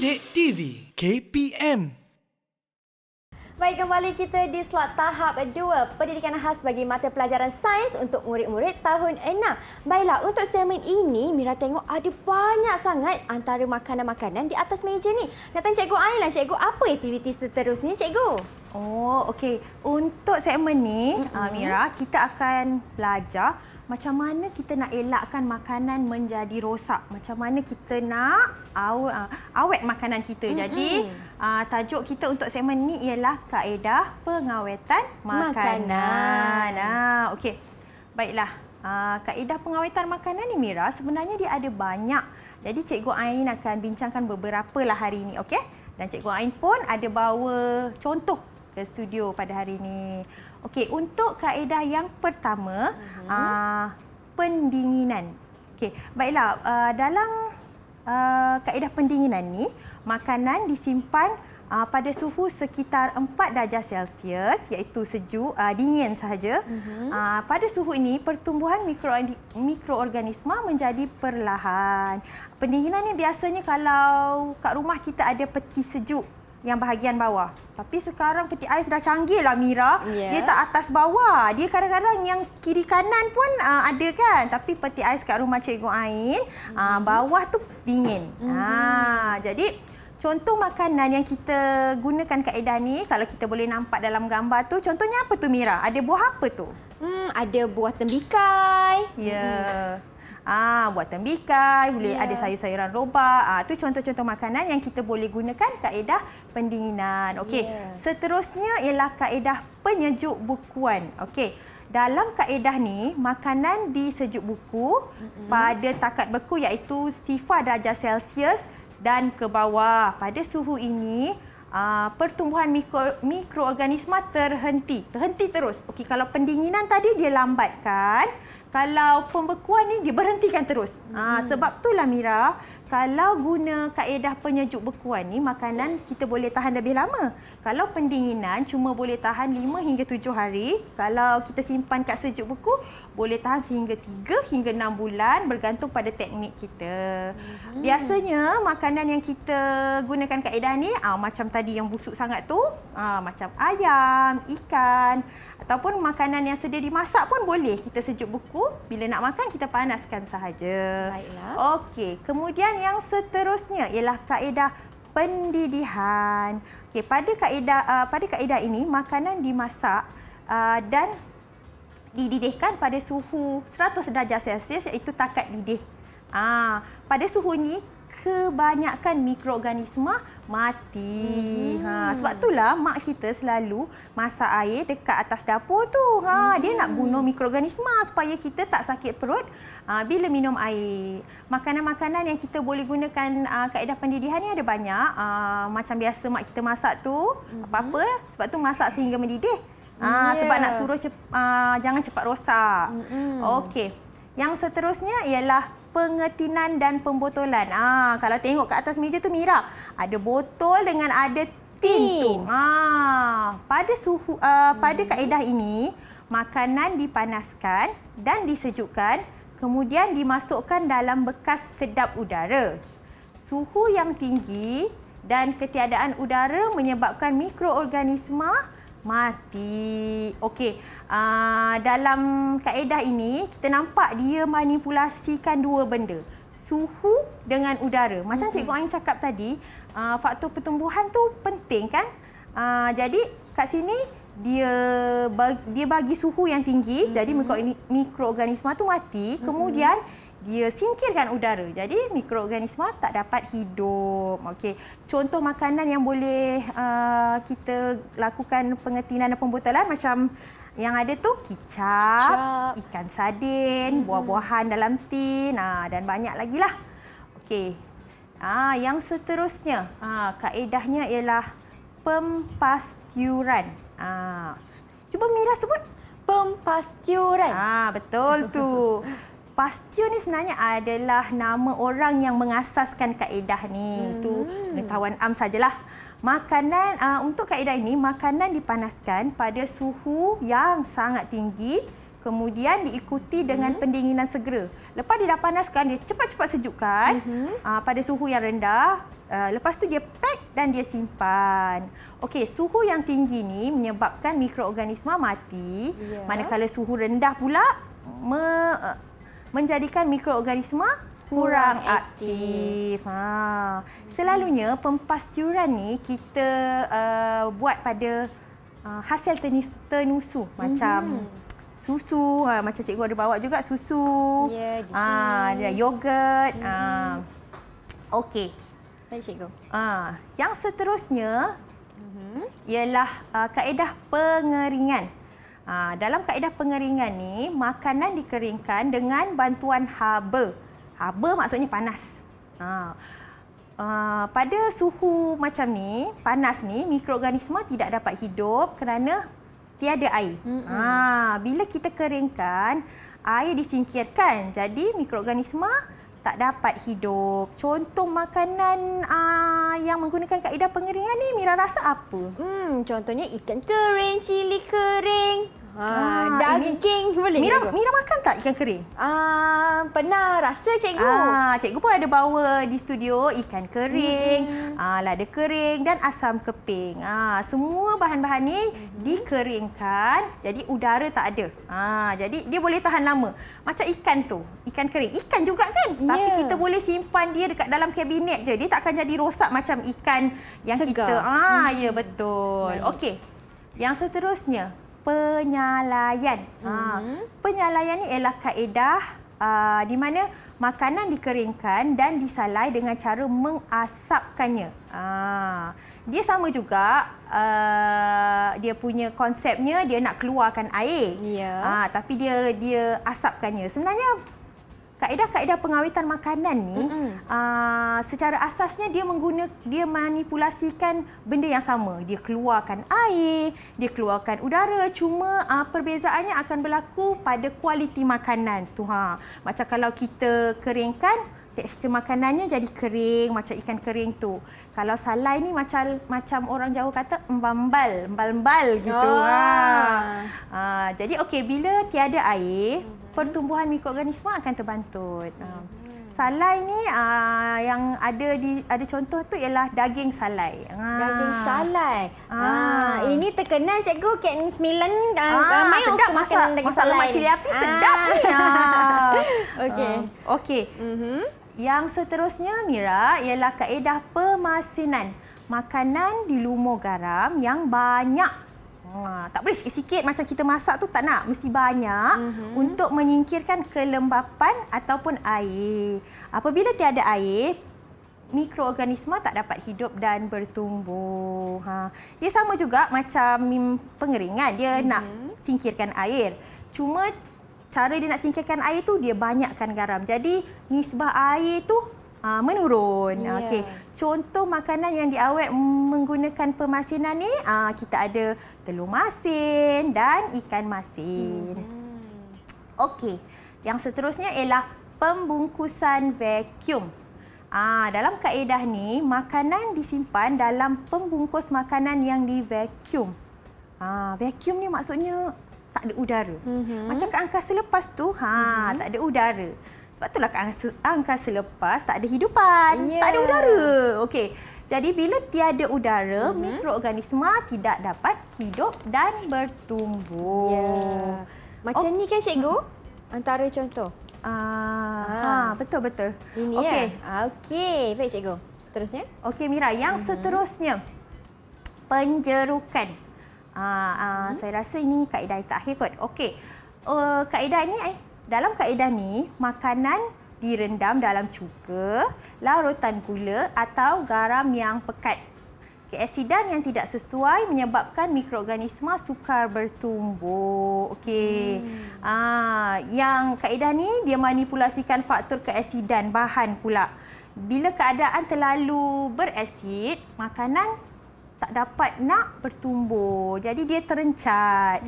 Didik TV KPM. Baik, kembali kita di slot tahap 2 pendidikan khas bagi mata pelajaran sains untuk murid-murid tahun 6. Baiklah, untuk segmen ini Mira tengok ada banyak sangat antara makanan-makanan di atas meja ni. Nak tanya Cikgu Ain lah, Cikgu, apa aktiviti seterusnya, Cikgu? Oh, okey. Untuk segmen ni, Mira, kita akan belajar macam mana kita nak elakkan makanan menjadi rosak. Macam mana kita nak awet makanan kita. Jadi, tajuk kita untuk segmen ni ialah kaedah pengawetan makanan. Okey. Baiklah. Kaedah pengawetan makanan ni, Mira, sebenarnya dia ada banyak. Jadi, Cikgu Ain akan bincangkan beberapa lah hari ini. Okey? Dan Cikgu Ain pun ada bawa contoh ke studio pada hari ini. Okey, untuk kaedah yang pertama, pendinginan. Okey, baiklah, dalam kaedah pendinginan ni, makanan disimpan pada suhu sekitar 4 darjah Celsius, iaitu sejuk, dingin sahaja. Pada suhu ini, pertumbuhan mikroorganisma menjadi perlahan. Pendinginan ni biasanya kalau kat rumah kita ada peti sejuk yang bahagian bawah. Tapi sekarang peti ais dah canggih lah, Mira. Dia tak atas bawah. Dia kadang-kadang yang kiri kanan pun ada kan. Tapi peti ais kat rumah Cikgu Ain, bawah tu dingin. Jadi contoh makanan yang kita gunakan kaedah ni, kalau kita boleh nampak dalam gambar tu, contohnya apa tu, Mira? Ada buah apa tu? Ada buah tembikai. Ya. Buat tembikai, boleh ada sayur-sayuran robak. Itu contoh-contoh makanan yang kita boleh gunakan kaedah pendinginan. Okey. Seterusnya ialah kaedah penyejuk bukuan. Okey. Dalam kaedah ni, makanan di sejuk buku pada takat beku iaitu 0 darjah Celsius dan ke bawah. Pada suhu ini, pertumbuhan mikroorganisma terhenti terus. Okey, kalau pendinginan tadi dia lambatkan, kalau pembekuan ni dia berhentikan terus. Sebab itulah, Mira, kalau guna kaedah penyejuk bekuan ni, makanan kita boleh tahan lebih lama. Kalau pendinginan cuma boleh tahan 5 hingga 7 hari. Kalau kita simpan kat sejuk beku, boleh tahan sehingga 3 hingga 6 bulan bergantung pada teknik kita. Biasanya makanan yang kita gunakan kaedah ni, macam tadi yang busuk sangat tu, macam ayam, ikan, ataupun makanan yang sedia dimasak pun boleh kita sejuk beku. Bila nak makan, kita panaskan sahaja. Baiklah. Okey, kemudian yang seterusnya ialah kaedah pendidihan. Okey, pada kaedah ini, makanan dimasak dan dididihkan pada suhu 100 darjah Celsius, iaitu takat didih. Pada suhu ini, kebanyakan mikroorganisma mati. Sebab itulah mak kita selalu masak air dekat atas dapur tu. Dia nak bunuh mikroorganisma supaya kita tak sakit perut bila minum air. Makanan-makanan yang kita boleh gunakan kaedah pendidihan ni ada banyak. Macam biasa mak kita masak tu, apa-apa. Sebab tu masak sehingga mendidih. Sebab nak suruh jangan cepat rosak. Okey. Yang seterusnya ialah pengetinan dan pembotolan. Kalau tengok kat atas meja tu, Mira, ada botol dengan ada tin tu. Pada kaedah ini, makanan dipanaskan dan disejukkan, kemudian dimasukkan dalam bekas kedap udara. Suhu yang tinggi dan ketiadaan udara menyebabkan mikroorganisma mati. Okey, dalam kaedah ini kita nampak dia manipulasikan dua benda, suhu dengan udara. Macam Cikgu Ain cakap tadi, faktor pertumbuhan tu penting kan? Jadi kat sini dia bagi suhu yang tinggi, jadi mikroorganisma tu mati. Kemudian dia singkirkan udara. Jadi mikroorganisma tak dapat hidup. Okey. Contoh makanan yang boleh kita lakukan pengetinan dan pembotolan macam yang ada tu kicap, ikan sardin, buah-buahan dalam tin, dan banyak lagi lah. Okey. Yang seterusnya, kaedahnya ialah pempasturan. Cuba Mira sebut. Pempasturan. Betul tu. Pasteur ni sebenarnya adalah nama orang yang mengasaskan kaedah ni. Itu pengetahuan am sajalah. Makanan untuk kaedah ini, makanan dipanaskan pada suhu yang sangat tinggi Kemudian diikuti dengan pendinginan segera. Lepas dia dah panaskan, dia cepat-cepat sejukkan pada suhu yang rendah. Lepas tu dia pack dan dia simpan. Okey, suhu yang tinggi ni menyebabkan mikroorganisma mati. Manakala suhu rendah pula menjadikan mikroorganisma kurang aktif. Selalunya pempasturan ni kita buat pada hasil tenusu macam susu, macam cikgu ada bawa juga susu. Ya, di sini. Dia yogurt. Okey. Baik, cikgu. Yang seterusnya ialah kaedah pengeringan. Dalam kaedah pengeringan ni, makanan dikeringkan dengan bantuan haba. Haba maksudnya panas. Pada suhu macam ni, panas ni, mikroorganisma tidak dapat hidup kerana tiada air. Bila kita keringkan, air disingkirkan. Jadi mikroorganisma tak dapat hidup. Contoh makanan yang menggunakan kaedah pengeringan ni, Mira rasa apa? Contohnya ikan kering, cili kering, daging boleh. Mira makan tak ikan kering? Pernah rasa, cikgu. Cikgu pun ada bawa di studio ikan kering, lada kering dan asam keping. Semua bahan-bahan ni dikeringkan, jadi udara tak ada. Jadi dia boleh tahan lama. Macam ikan tu, ikan kering. Ikan juga kan? Tapi kita boleh simpan dia dekat dalam kabinet je. Dia tak akan jadi rosak macam ikan yang segar. kita... Ya, betul. Okey. Yang seterusnya, penyalaian. Penyalaian ni ialah kaedah di mana makanan dikeringkan dan disalai dengan cara mengasapkannya. Dia sama juga, dia punya konsepnya dia nak keluarkan air. Tapi dia asapkannya. Sebenarnya kaedah-kaedah pengawitan makanan ni secara asasnya dia manipulasikan benda yang sama. Dia keluarkan air, dia keluarkan udara, cuma perbezaannya akan berlaku pada kualiti makanan tu. Macam kalau kita keringkan, tekstur makanannya jadi kering macam ikan kering tu. Kalau salai ni macam orang Jawa kata embal-embal gitu. Jadi okey, bila tiada air, pertumbuhan mikroorganisma akan terbantut. Salai ni yang ada contoh tu ialah daging salai. Daging salai. Ini terkenal, cikgu. Kek Sembilan ramai sedap suka makan daging salai. Masak cili api sedap ni. Okey. Yang seterusnya, Mira, ialah kaedah pemasinan. Makanan dilumur garam yang banyak. Tak boleh sikit-sikit macam kita masak tu, tak nak. Mesti banyak untuk menyingkirkan kelembapan ataupun air. Apabila tiada air, mikroorganisma tak dapat hidup dan bertumbuh. Dia sama juga macam pengeringan. Dia nak singkirkan air. Cuma cara dia nak singkirkan air tu, dia banyakkan garam. Jadi nisbah air tu menurun. Okey. Contoh makanan yang diawet menggunakan pemasinan ni, kita ada telur masin dan ikan masin. Okey. Yang seterusnya ialah pembungkusan vacuum. Dalam kaedah ni, makanan disimpan dalam pembungkus makanan yang di-vacuum. Vacuum ni maksudnya tak ada udara. Macam kat angkasa lepas tu, tak ada udara. Sebab itulah kat angkasa lepas tak ada hidupan, tak ada udara. Okey. Jadi bila tiada udara, mikroorganisma tidak dapat hidup dan bertumbuh. Macam ni kan, cikgu? Antara contoh. Betul-betul. Ini okey. Okey, baik, cikgu. Seterusnya? Okey, Mira, yang seterusnya penjerukan. Saya rasa ini kaedah yang terakhir kot. Okey. Kaedah ni, dalam kaedah ni, makanan direndam dalam cuka, larutan gula atau garam yang pekat. Keasidan yang tidak sesuai menyebabkan mikroorganisma sukar bertumbuh. Okey. Yang kaedah ni dia manipulasikan faktor keasidan bahan pula. Bila keadaan terlalu berasid, makanan tak dapat nak bertumbuh. Jadi dia terencat.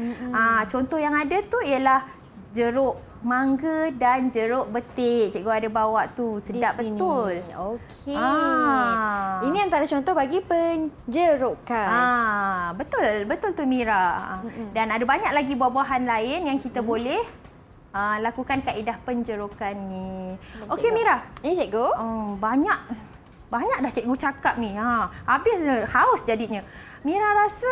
Contoh yang ada tu ialah jeruk mangga dan jeruk betik. Cikgu ada bawa tu. Sedap betul. Okey. Ini antara contoh bagi penjerokan. Betul tu Mira. Dan ada banyak lagi buah-buahan lain yang kita boleh lakukan kaedah penjerokan ni. Okey Mira. Ini cikgu. Banyak dah cikgu cakap ni. Habis haus jadinya. Mira rasa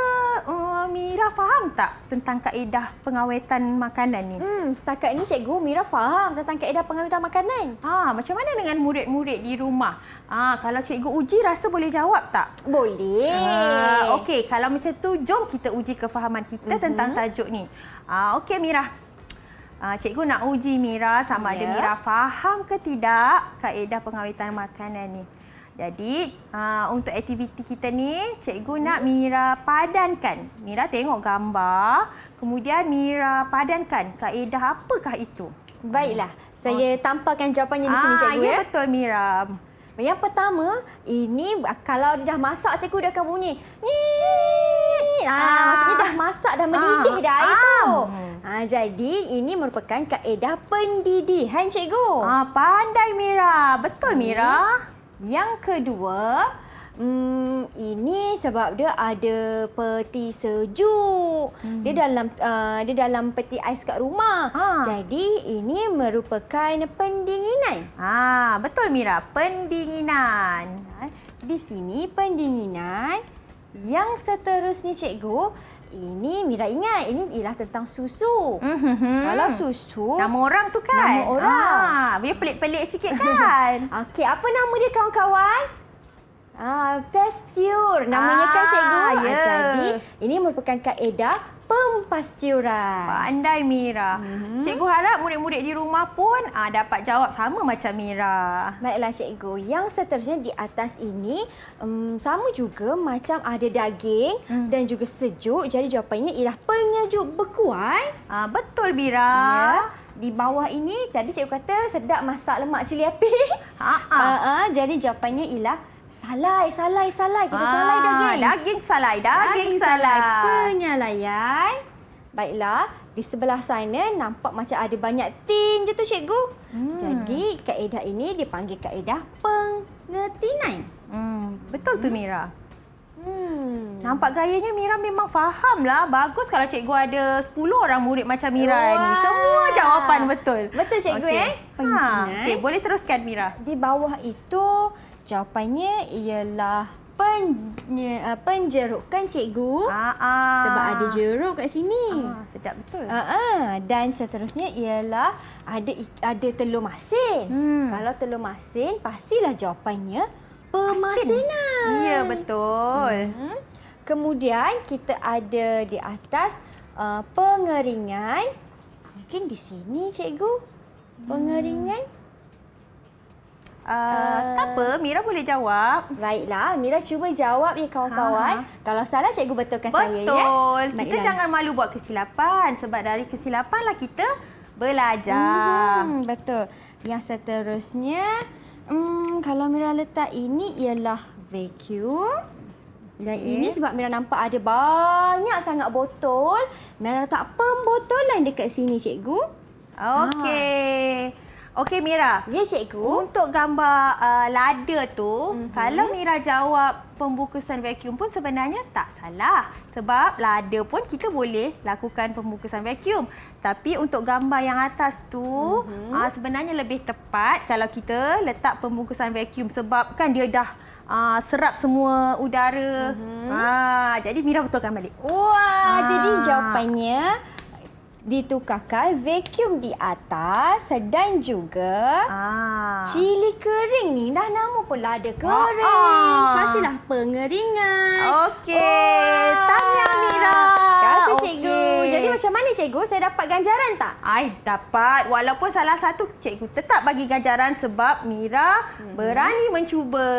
Mira faham tak tentang kaedah pengawetan makanan ni? Setakat ni cikgu, Mira faham tentang kaedah pengawetan makanan. Macam mana dengan murid-murid di rumah? Kalau cikgu uji rasa boleh jawab tak? Boleh. Okey, kalau macam tu jom kita uji kefahaman kita tentang tajuk ni. Okey Mira. Cikgu nak uji Mira sama ada Mira faham ke tidak kaedah pengawetan makanan ni. Jadi, untuk aktiviti kita ni, cikgu nak Mira padankan. Mira tengok gambar, kemudian Mira padankan kaedah apakah itu. Baiklah, saya tampakkan jawapannya di sini cikgu ya. Betul Mira. Yang pertama, ini kalau dia dah masak, cikgu dia akan bunyi. Maksudnya dah masak, dah mendidih dah air tu. Jadi, ini merupakan kaedah pendidihan cikgu. Pandai Mira. Betul Mira. Yang kedua, ini sebab dia ada peti sejuk. Dia dalam peti ais kat rumah. Jadi ini merupakan pendinginan. Betul Mira, pendinginan. Di sini pendinginan. Yang seterusnya cikgu, ini Mira ingat, ini ialah tentang susu. Kalau susu, nama orang tu kan? Nama orang. Dia pelik-pelik sikit kan? Okey, apa nama dia kawan-kawan? Pasteur namanya kan cikgu. Jadi ini merupakan kaedah pempastiuran. Pandai Mira. Cikgu harap murid-murid di rumah pun dapat jawab sama macam Mira. Baiklah cikgu. Yang seterusnya di atas ini sama juga macam ada daging dan juga sejuk. Jadi jawapannya ialah penyejuk bekuan. Betul Mira. Ya. Di bawah ini jadi cikgu kata sedap masak lemak cili api. Jadi jawapannya ialah salai. Kita salai daging. Daging salai. Penyalaian. Baiklah, di sebelah sana nampak macam ada banyak tin je tu cikgu. Jadi kaedah ini dipanggil kaedah pengetinan. Betul tu Mira. Nampak gayanya Mira memang faham lah. Bagus kalau cikgu ada 10 orang murid macam Mira ni. Semua jawapan betul. Betul cikgu Okey, boleh teruskan Mira. Di bawah itu jawapannya ialah penjerukan cikgu. Sebab ada jeruk kat sini. Sedap betul. Dan seterusnya ialah ada telur masin. Kalau telur masin, pastilah jawapannya pemasinan. Ya, betul. Kemudian kita ada di atas pengeringan. Mungkin di sini cikgu. Pengeringan. Tak apa, Mira boleh jawab. Baiklah, Mira cuba jawab ya kawan-kawan. Kalau salah, cikgu betulkan saya ya. Betul. Kita jangan malu buat kesilapan. Sebab dari kesilapanlah kita belajar. Betul. Yang seterusnya, kalau Mira letak ini ialah vacuum. Dan ini sebab Mira nampak ada banyak sangat botol. Mira letak pembotolan dekat sini cikgu. Okey Mira. Ya cikgu. Untuk gambar lada tu, kalau Mira jawab pembungkusan vacuum pun sebenarnya tak salah. Sebab lada pun kita boleh lakukan pembungkusan vacuum. Tapi untuk gambar yang atas tu, sebenarnya lebih tepat kalau kita letak pembungkusan vacuum. Sebab kan dia dah serap semua udara. Jadi Mira betulkan balik. Jadi jawapannya ditukarkan vacuum di atas dan juga cili kering ni. Dah nama pun lada kering. Pastilah pengeringan. Tahniah Mira. Terima kasih cikgu. Jadi macam mana cikgu? Saya dapat ganjaran tak? Dapat. Walaupun salah satu, cikgu tetap bagi ganjaran sebab Mira berani mencuba.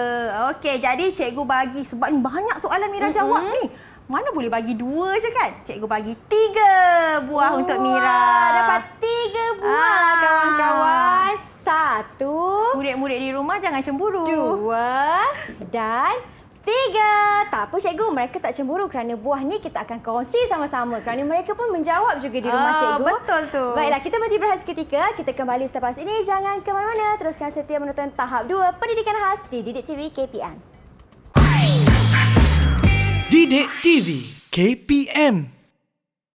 Jadi cikgu bagi, sebab ni banyak soalan Mira jawab ni. Mana boleh bagi 2 je kan? Cikgu bagi 3 buah untuk Mira. Dapat 3 buah lah kawan-kawan. 1. Murid-murid di rumah jangan cemburu. 2 dan 3. Tak apa cikgu, mereka tak cemburu kerana buah ni kita akan kongsi sama-sama. Kerana mereka pun menjawab juga di rumah cikgu. Betul tu. Baiklah, kita berhenti berehat seketika. Kita kembali selepas ini. Jangan ke mana-mana. Teruskan setia menonton tahap 2 Pendidikan Khas di Didik TV KPM. Didik TV KPM